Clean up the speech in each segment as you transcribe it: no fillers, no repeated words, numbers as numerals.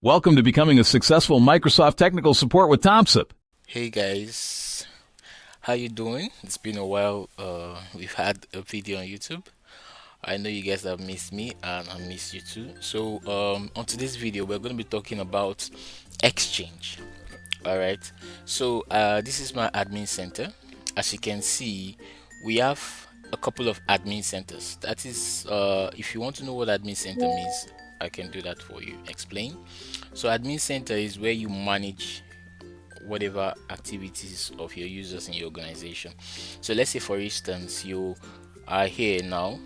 Welcome to becoming a successful Microsoft technical support with Thompson. Hey guys, how you doing? It's been a while. We've had a video on YouTube. I know you guys have missed me and I miss you too. So, on today's video, we're going to be talking about Exchange. All right. So, this is my admin center. As you can see, we have a couple of admin centers. That is, if you want to know what admin center means, I can do that for you. Explain. So, admin center is where you manage whatever activities of your users in your organization. So let's say for instance you are here now.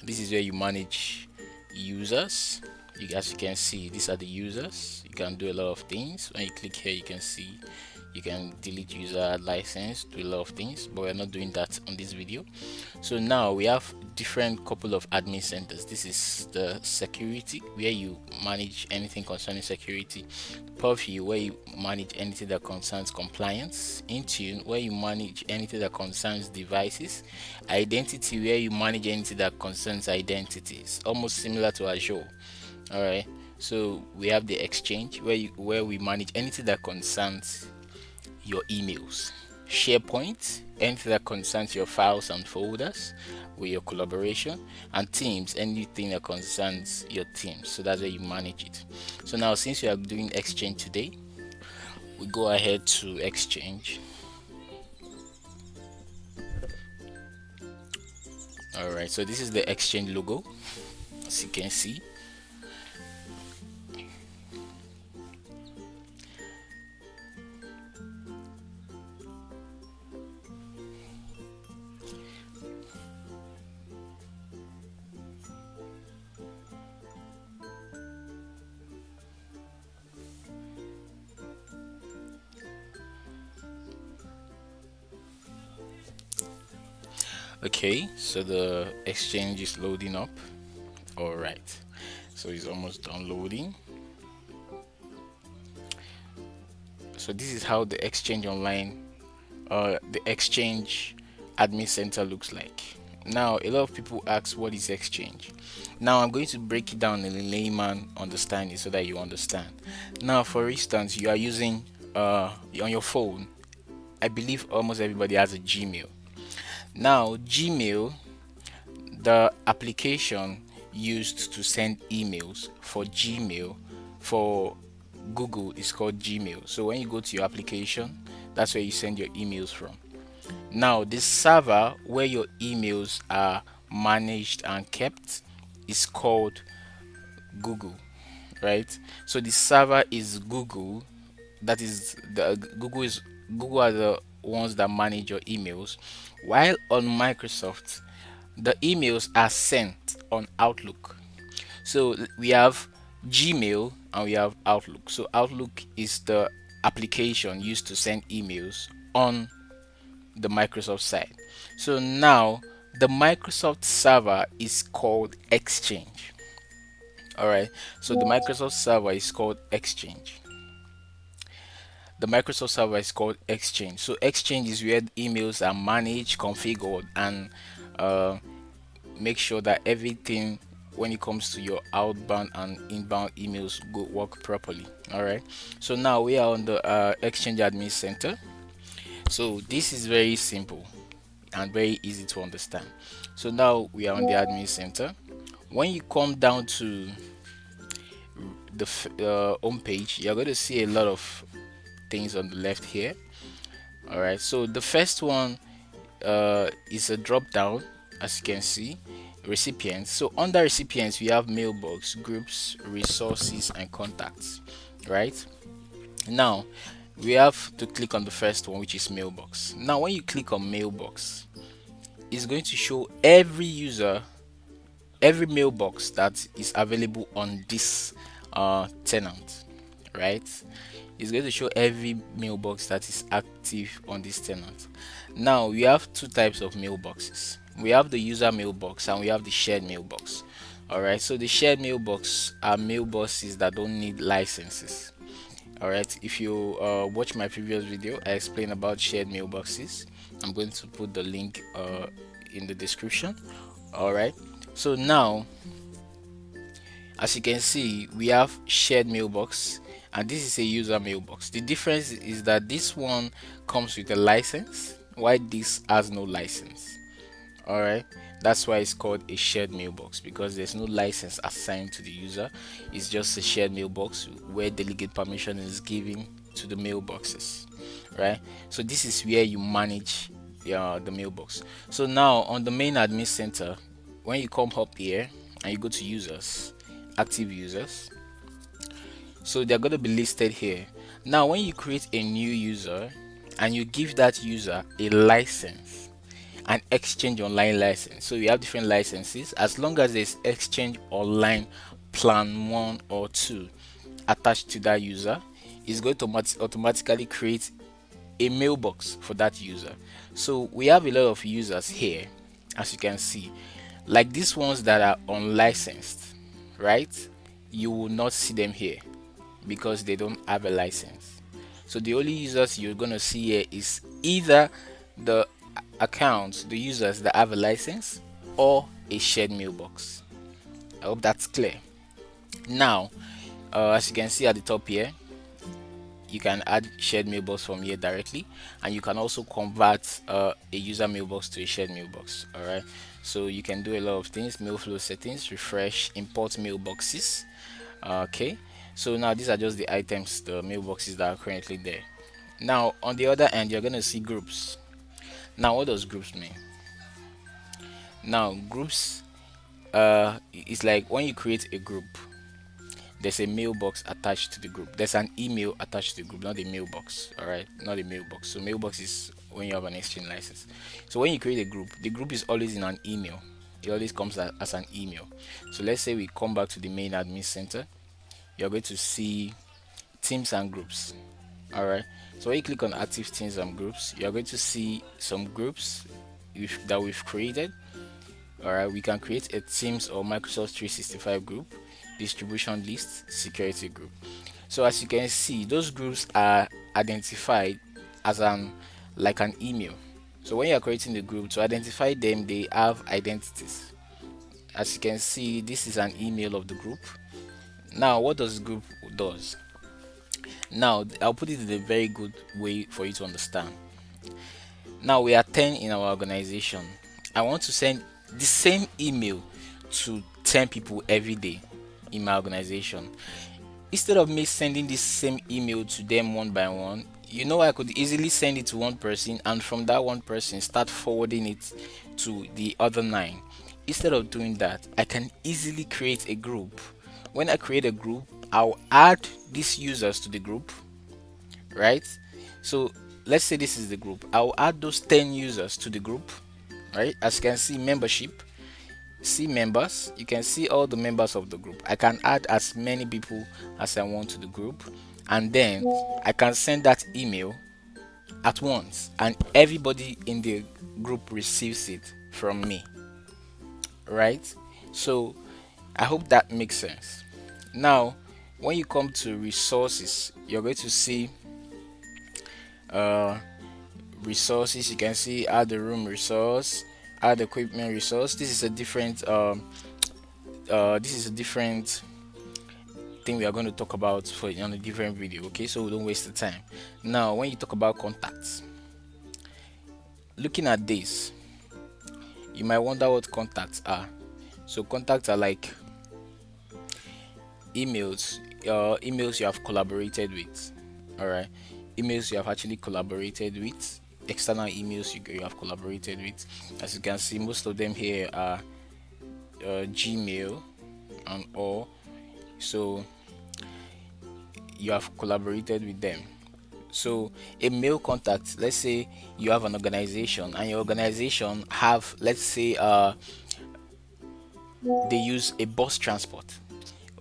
This is where you manage users. As you can see, these are the users. You can do a lot of things. When you click here, you can see you can delete user, add license, do a lot of things, but we're not doing that on this video. So now we have different couple of admin centers. This is the security, where you manage anything concerning security. Purview, where you manage anything that concerns compliance. Intune, where you manage anything that concerns devices. Identity, where you manage anything that concerns identities, almost similar to Azure. All right. So we have the exchange, where we manage anything that concerns your emails. SharePoint, anything that concerns your files and folders with your collaboration. And Teams, anything that concerns your teams. So that's where you manage it. So now, since we are doing Exchange today, we go ahead to Exchange. All right. So this is the Exchange logo, as you can see. Okay, so the exchange is loading up. All right, so it's almost done loading. So this is how the exchange online, the exchange admin center looks like. Now, a lot of people ask, what is exchange? Now I'm going to break it down in a layman understanding so that you understand. Now, for instance, you are using on your phone. I believe almost everybody has a Gmail. Now, Gmail, the application used to send emails for Gmail, for Google, is called Gmail. So when you go to your application, that's where you send your emails from. Now, this server where your emails are managed and kept is called Google, right? So the server is Google. That is the Google are the ones that manage your emails, while on Microsoft the emails are sent on Outlook. So we have Gmail and we have Outlook. So Outlook is the application used to send emails on the Microsoft side. So now the Microsoft server is called Exchange. All right. So the Microsoft server is called Exchange. The Microsoft server is called Exchange. So Exchange is where emails are managed, configured, and uh, make sure that everything when it comes to your outbound and inbound emails go work properly. All right. So now we are on the Exchange Admin Center. So this is very simple and very easy to understand. So now we are on the Admin Center. When you come down to the home page, you're going to see a lot of things on the left here. All right. So the first one is a drop down, as you can see, recipients. So under recipients we have mailbox, groups, resources, and contacts. Right now we have to click on the first one, which is mailbox. Now when you click on mailbox, it's going to show every user, every mailbox that is available on this tenant, right? It's going to show every mailbox that is active on this tenant. Now we have two types of mailboxes. We have the user mailbox and we have the shared mailbox. All right, so the shared mailbox are mailboxes that don't need licenses. All right, if you watch my previous video, I explained about shared mailboxes. I'm going to put the link in the description. All right, so now As you can see, we have shared mailbox and this is a user mailbox. The difference is that this one comes with a license while this has no license. All right, that's why it's called a shared mailbox, because there's no license assigned to the user. It's just a shared mailbox where delegate permission is given to the mailboxes, right? So this is where you manage the mailbox. So now on the main admin center, when you come up here and you go to users, active users, so they're going to be listed here. Now when you create a new user and you give that user a license, an exchange online license, so you have different licenses. As long as there's exchange online plan 1 or 2 attached to that user, it's going to automatically create a mailbox for that user. So we have a lot of users here, as you can see, like these ones that are unlicensed, right? You will not see them here because they don't have a license. So the only users you're going to see here is either the accounts, the users that have a license, or a shared mailbox. I hope that's clear. Now, as you can see at the top here, you can add shared mailbox from here directly, and you can also convert a user mailbox to a shared mailbox. All right, so you can do a lot of things: mail flow settings, refresh, import mailboxes. Okay, so now these are just the items, the mailboxes that are currently there. Now on the other end, you're going to see groups. Now what does groups mean? Now groups is like when you create a group, there's a mailbox attached to the group. There's an email attached to the group, not a mailbox. All right, not a mailbox. So mailbox is when you have an exchange license. So when you create a group, the group is always in an email. It always comes as an email. So let's say we come back to the main admin center. You're going to see teams and groups. All right, so when you click on active teams and groups, you're going to see some groups that we've created. All right, we can create a teams or Microsoft 365 group, distribution list, security group. So as you can see, those groups are identified as like an email. So when you're creating the group, to identify them, they have identities. As you can see, this is an email of the group. Now what does group does? Now I'll put it in a very good way for you to understand. Now we are 10 in our organization. I want to send the same email to 10 people every day in my organization. Instead of me sending this same email to them one by one, I could easily send it to one person, and from that one person start forwarding it to the other 9. Instead of doing that, I can easily create a group. When I create a group, I'll add these users to the group, right? So let's say this is the group. I'll add those 10 users to the group, right? As you can see, membership, see members, you can see all the members of the group. I can add as many people as I want to the group, and then I can send that email at once, and everybody in the group receives it from me, right? So I hope that makes sense. Now when you come to resources, you're going to see resources. You can see add the room resource, add equipment resource. This is a different thing we are going to talk about for on a different video. Okay, so we don't waste the time. Now when you talk about contacts, looking at this, you might wonder what contacts are. So contacts are like emails, emails you have collaborated with. All right, emails you have actually collaborated with, external emails you have collaborated with. As you can see, most of them here are Gmail and all. So you have collaborated with them. So a mail contact, let's say you have an organization and your organization have, let's say they use a bus transport,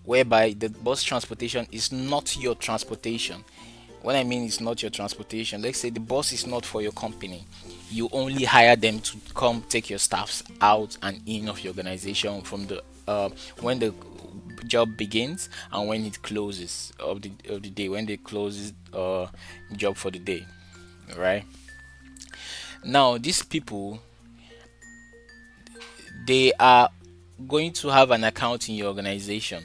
whereby the bus transportation is not your transportation. When I mean it's not your transportation, let's say the bus is not for your company. You only hire them to come take your staffs out and in of your organization from the when the job begins and when it closes of the day, when they close job for the day, right? Now these people, they are going to have an account in your organization.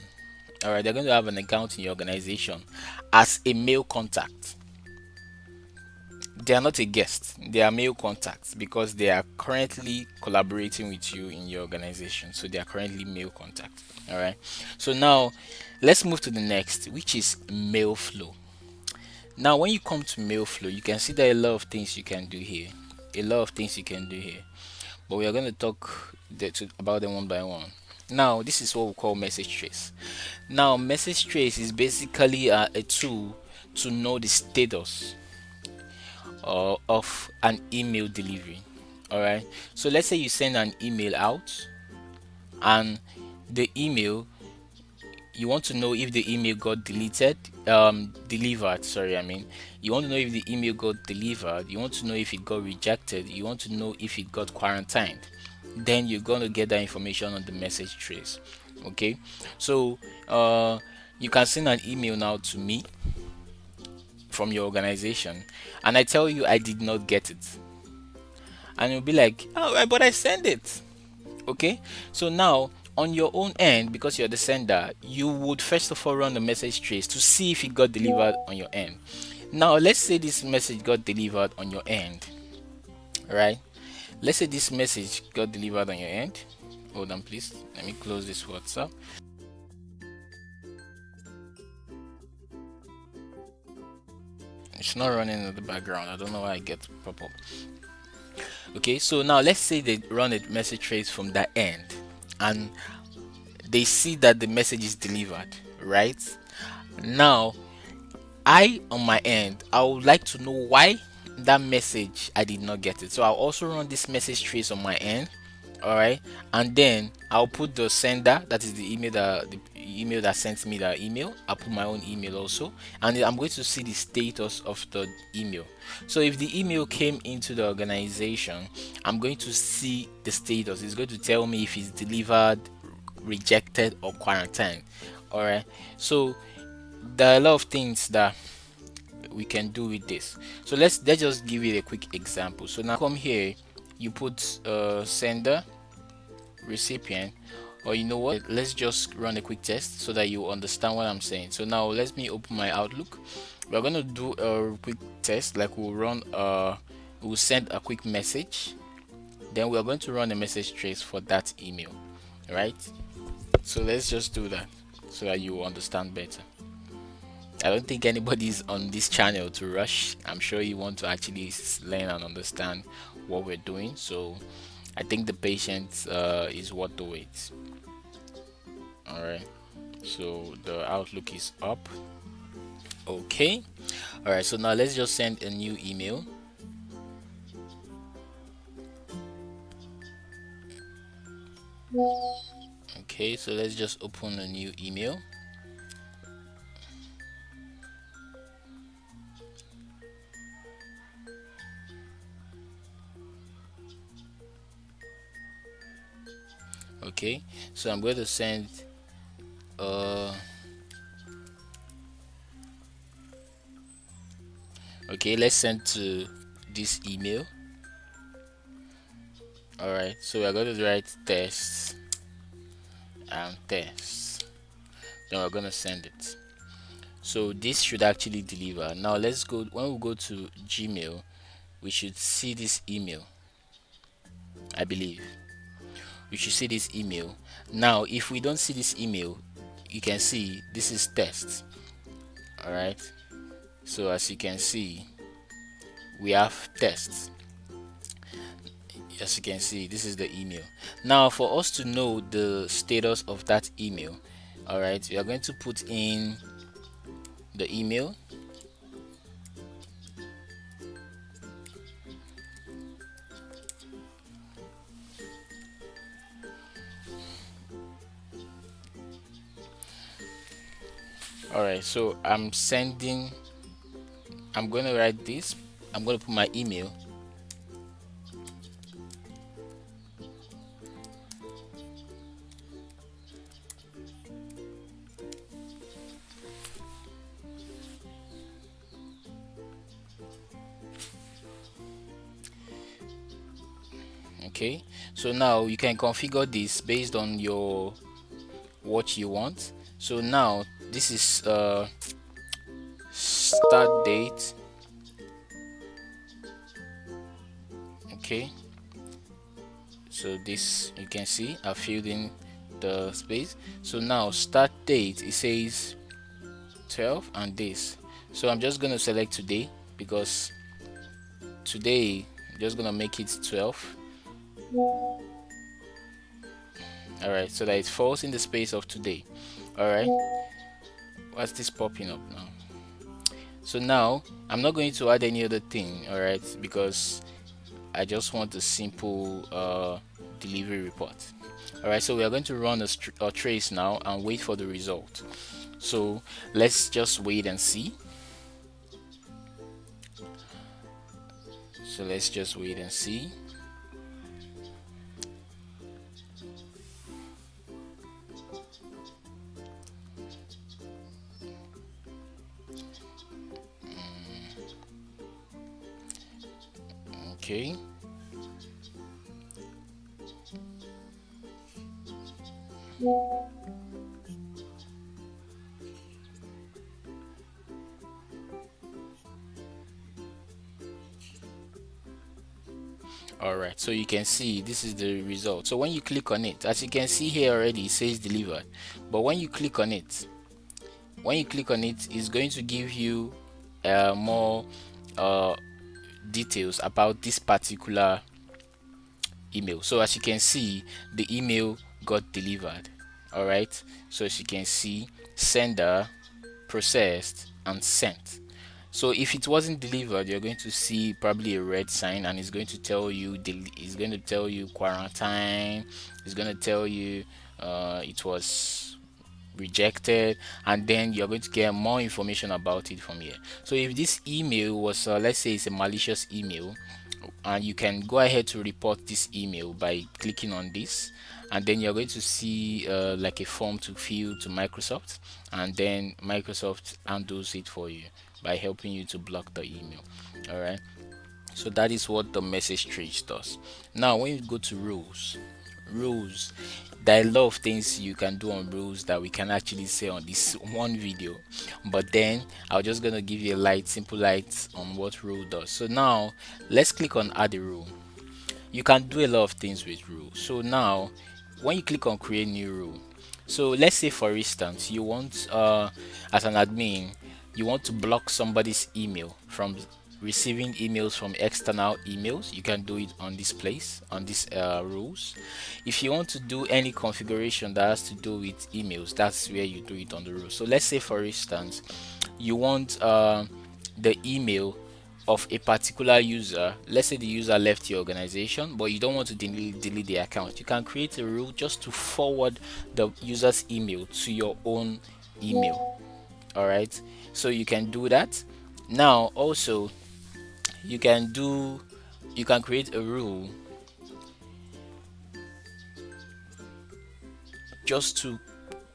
All right, they're going to have an account in your organization as a mail contact. They are not a guest, they are mail contacts because they are currently collaborating with you in your organization. So they are currently mail contacts. All right, so now let's move to the next, which is mail flow. Now, when you come to mail flow, you can see there are a lot of things you can do here. A lot of things you can do here, but we are going to talk about them one by one. Now, this is what we call message trace. Now, message trace is basically a tool to know the status of an email delivery. All right. So let's say you send an email out, and the email, you want to know if the email got delivered, sorry, I mean, you want to know if the email got delivered, you want to know if it got rejected, you want to know if it got quarantined. Then you're going to get that information on the message trace. Okay, so you can send an email now to me from your organization, and I tell you I did not get it, and you'll be like, oh, but I sent it. Okay, so now on your own end, because you're the sender, you would first of all run the message trace to see if it got delivered on your end. Now let's say this message got delivered on your end, right? Let's say this message got delivered on your end. Hold on, please, let me close this WhatsApp. It's not running in the background, I don't know why I get pop up. Okay, so now let's say they run a message trace from that end, and they see that the message is delivered, right? Now, I on my end, I would like to know why that message I did not get it. So I'll also run this message trace on my end. All right, and then I'll put the sender, that is the email that sent me the email. I'll put my own email also, and then I'm going to see the status of the email. So if the email came into the organization, I'm going to see the status. It's going to tell me if it's delivered, rejected, or quarantined. All right, so there are a lot of things that we can do with this. So let's just give it a quick example. So now come here, you put sender, recipient, or you know what, let's just run a quick test so that you understand what I'm saying. So now let me open my Outlook. We're going to do a quick test, like we'll send a quick message, then we're going to run a message trace for that email, right? So let's just do that so that you understand better. I don't think anybody's on this channel to rush. I'm sure you want to actually learn and understand what we're doing. So I think the patience is worth the wait. All right. So the Outlook is up. Okay. All right. So now let's just send a new email. Okay. So let's just open a new email. Okay, so I'm going to send okay, let's send to this email. All right, so we're going to write test and test, then we're going to send it. So this should actually deliver. Now let's go, when we go to Gmail, we should see this email. I believe we should see this email. Now if we don't see this email, you can see this is test. All right, so as you can see, we have tests. As you can see, this is the email. Now for us to know the status of that email, all right, we are going to put in the email. All right, so I'm going to write this, I'm going to put my email. Okay, so now you can configure this based on your what you want. So now this is start date. Okay, so this you can see I filled in the space. So now start date, it says 12 and this. So I'm just gonna select today because today I'm just gonna make it 12. All right, so that it falls in the space of today. All right, what's this popping up now? So now I'm not going to add any other thing, all right, because I just want a simple delivery report. All right, so we are going to run a trace now and wait for the result. So let's just wait and see. So let's just wait and see. Okay. All right, so you can see this is the result. So when you click on it, as you can see here already, it says delivered. But when you click on it, it's going to give you more uh, details about this particular email. So as you can see, the email got delivered. All right, so as you can see, sender, processed, and sent. So if it wasn't delivered, you're going to see probably a red sign, and it's going to tell you quarantine. It's going to tell you it was rejected, and then you're going to get more information about it from here. So if this email was let's say it's a malicious email, and you can go ahead to report this email by clicking on this, and then you're going to see like a form to fill to Microsoft, and then Microsoft handles it for you by helping you to block the email. All right, so that is what the message trace does. Now when you go to rules, there are a lot of things you can do on rules that we can actually say on this one video, but then I'm just gonna give you a simple light on what rule does. So now let's click on add a rule. You can do a lot of things with rules. So now when you click on create new rule, so let's say for instance you want as an admin, you want to block somebody's email from receiving emails from external emails. You can do it on this place, on these rules. If you want to do any configuration that has to do with emails, that's where you do it on the rules. So let's say for instance you want the email of a particular user. Let's say the user left your organization, but you don't want to delete the account. You can create a rule just to forward the user's email to your own email. All right, so you can do that. Now also you can create a rule just to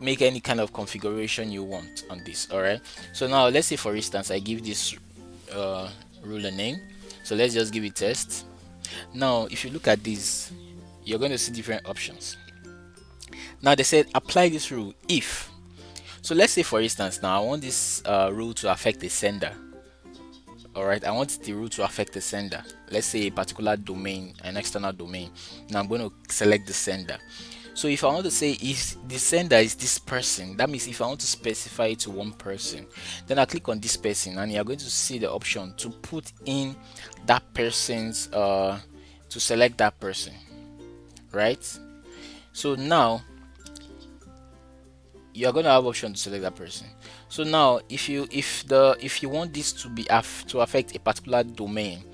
make any kind of configuration you want on this. All right, so now let's say for instance I give this rule a name. So let's just give it test. Now if you look at this, you're going to see different options. Now they said apply this rule if. So let's say for instance now I want this rule to affect the sender. All right, I want the rule to affect the sender. Let's say a particular domain, an external domain. Now I'm going to select the sender. So if I want to say if the sender is this person, that means if I want to specify it to one person, then I click on this person and you're going to see the option to put in that person's to select that person, right? So now you're going to have option to select that person. So now if you want this to be to affect a particular domain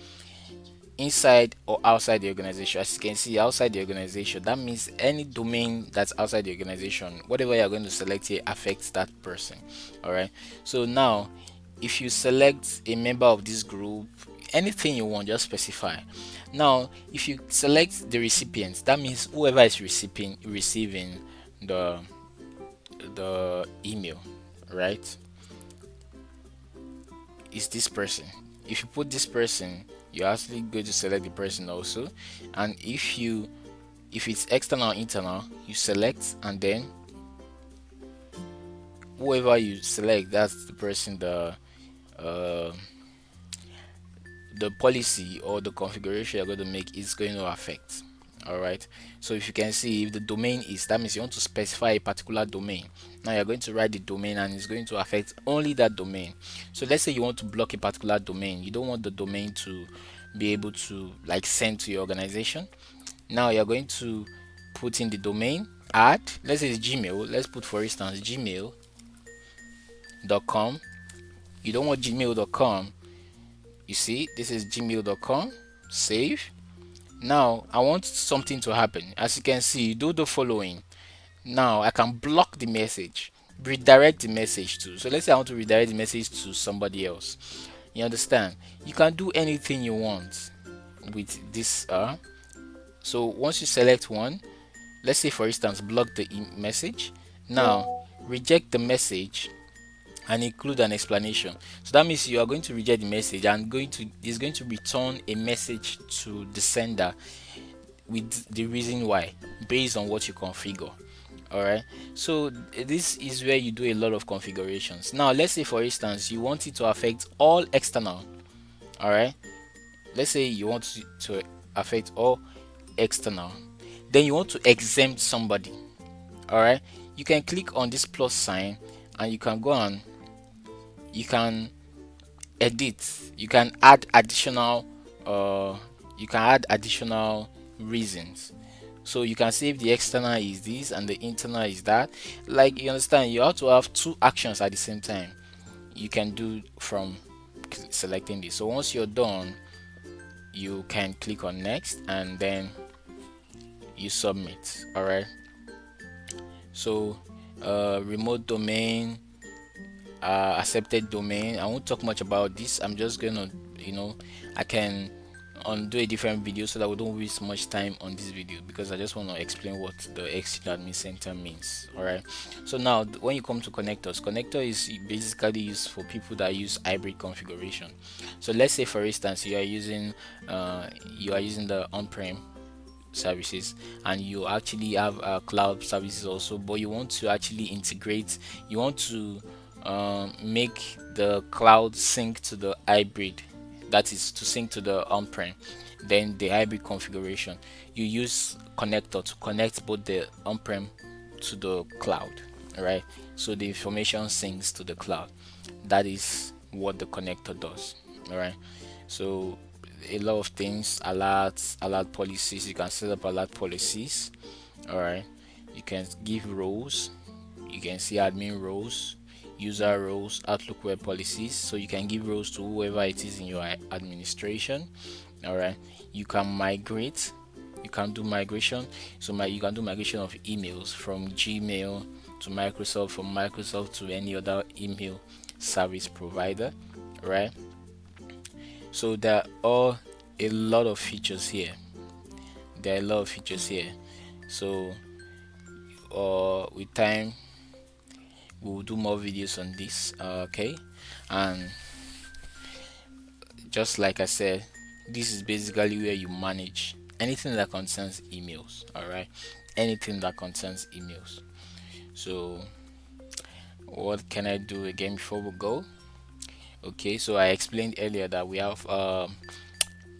inside or outside the organization, as you can see outside the organization, that means any domain that's outside the organization, whatever you're going to select here affects that person. All right, so now if you select a member of this group, anything you want, just specify. Now if you select the recipients, that means whoever is receiving the email, right, is this person. If you put this person, you're actually going to select the person also. And if it's external or internal, you select and then whoever you select, that's the person uh, the policy or the configuration you're going to make is going to affect. All right, so if you can see, if the domain is, that means you want to specify a particular domain. Now you're going to write the domain and it's going to affect only that domain. So let's say you want to block a particular domain, you don't want the domain to be able to like send to your organization. Now you're going to put in the domain, add, let's say it's Gmail, let's put for instance gmail.com. You don't want gmail.com. You see, this is gmail.com. Save. Now I want something to happen. As you can see, do the following. Now I can block the message, redirect the message to. So let's say I want to redirect the message to somebody else. You understand? You can do anything you want with this. So once you select one, let's say for instance block the message. Now reject the message and include an explanation. So that means you are going to reject the message and is going to return a message to the sender with the reason why, based on what you configure. All right, so this is where you do a lot of configurations. Now let's say for instance you want it to affect all external. All right, let's say you want to affect all external, then you want to exempt somebody. All right, you can click on this plus sign and you can go on, you can edit, you can add additional reasons. So you can say if the external is this and the internal is that. Like, you understand, you have to have two actions at the same time. You can do from selecting this. So once you're done, you can click on next and then you submit. All right, so remote domain, accepted domain, I won't talk much about this. I'm just gonna, I can do a different video so that we don't waste much time on this video, because I just want to explain what the Exchange Admin Center means. All right, so now when you come to connector is basically used for people that use hybrid configuration. So let's say for instance you are using the on-prem services and you actually have cloud services also, but you want to actually integrate, you want to make the cloud sync to the hybrid, that is to sync to the on-prem, then the hybrid configuration, you use connector to connect both the on-prem to the cloud. All right, so the information syncs to the cloud. That is what the connector does. All right, so a lot of things, alert policies, you can set up alert policies. All right, you can give roles, you can see admin roles, user roles, Outlook web policies, so you can give roles to whoever it is in your administration. All right, you can migrate, you can do migration. So you can do migration of emails from Gmail to Microsoft, from Microsoft to any other email service provider. Right, so there are a lot of features here. So with time we'll do more videos on this. Okay, and just like I said, this is basically where you manage anything that concerns emails. All right, anything that concerns emails. So what can I do again before we go? Okay, so I explained earlier that we have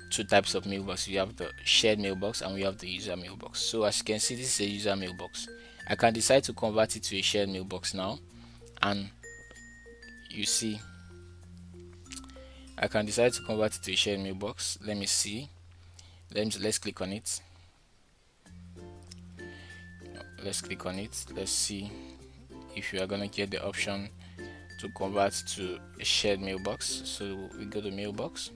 two types of mailbox. We have the shared mailbox and we have the user mailbox. So as you can see, this is a user mailbox. I can decide to convert it to a shared mailbox now, and you see I can decide to convert it to a shared mailbox. Let me see. Let's click on it. Let's click on it. Let's see if you are gonna get the option to convert to a shared mailbox. So we go to mailbox.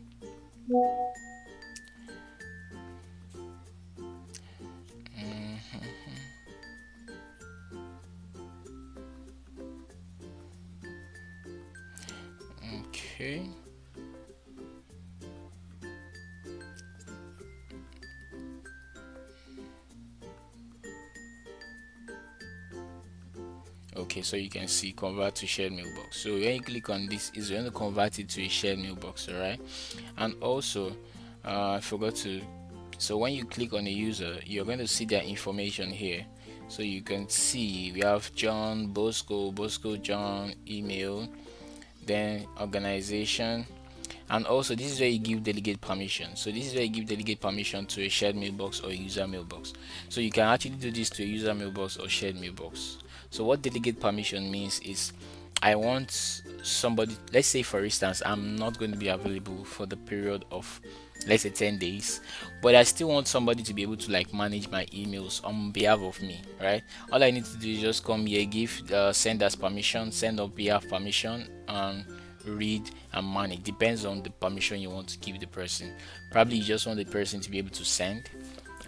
Okay. Okay, so you can see convert to shared mailbox. So when you click on this, it's going to convert it to a shared mailbox. All right, and also I forgot to, so when you click on a user, you're going to see their information here. So you can see we have John, Bosco John, email, then organization, and also this is where you give delegate permission. So this is where you give delegate permission to a shared mailbox or a user mailbox. So you can actually do this to a user mailbox or shared mailbox. So what delegate permission means is, I want somebody, let's say for instance, I'm not going to be available for the period of, let's say, 10 days, but I still want somebody to be able to like manage my emails on behalf of me, right? All I need to do is just come here, give send as permission, send on behalf permission, and read and manage. Depends on the permission you want to give the person. Probably you just want the person to be able to send,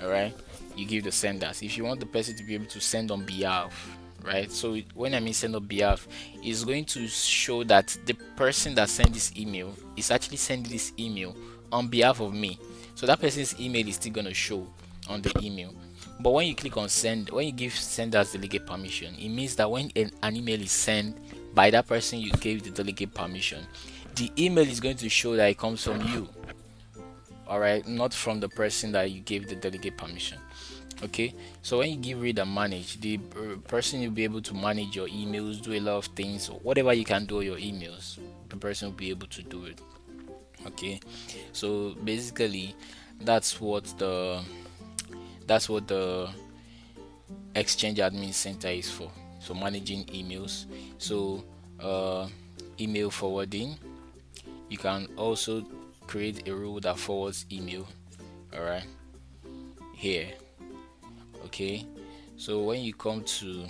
all right? You give the senders. If you want the person to be able to send on behalf, right? So when I mean send on behalf, it's going to show that the person that sent this email is actually sending this email on behalf of me. So that person's email is still going to show on the email. But when you click on send, when you give senders delegate permission, it means that when an email is sent by that person you gave the delegate permission, the email is going to show that it comes from you, all right, not from the person that you gave the delegate permission. Okay, so when you give read and manage, the person will be able to manage your emails, do a lot of things, whatever you can do with your emails, the person will be able to do it. Okay, so basically that's what the that's what the exchange admin center is for. So managing emails. So email forwarding, you can also create a rule that forwards email, all right, here. Okay, so when you come to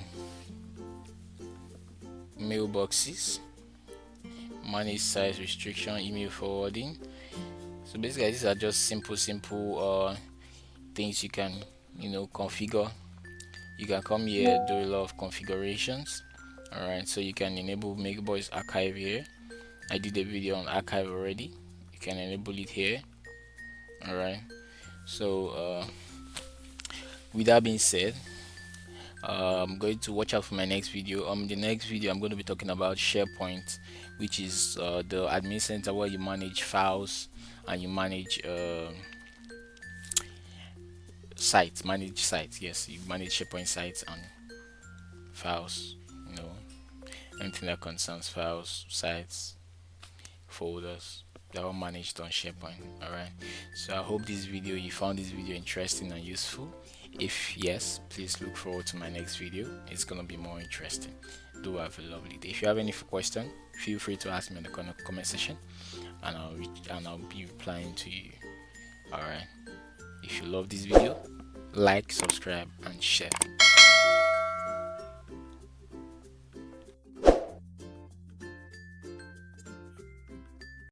mailboxes, manage size restriction, email forwarding. So basically these are just simple things you can configure. You can come here, do a lot of configurations, all right. So you can enable Mailbox archive here. I did a video on archive already. You can enable it here, all right. So with that being said, I'm going to watch out for my next video. The next video I'm going to be talking about SharePoint, which is the admin center where you manage files and you manage sites. Manage sites, yes, you manage SharePoint sites and files. Anything that concerns files, sites, folders, they're all managed on SharePoint. All right. So I hope you found this video interesting and useful. If yes, please look forward to my next video. It's gonna be more interesting. Do have a lovely day. If you have any question, feel free to ask me in the comment section, and I'll be replying to you. All right. If you love this video, like, subscribe, and share.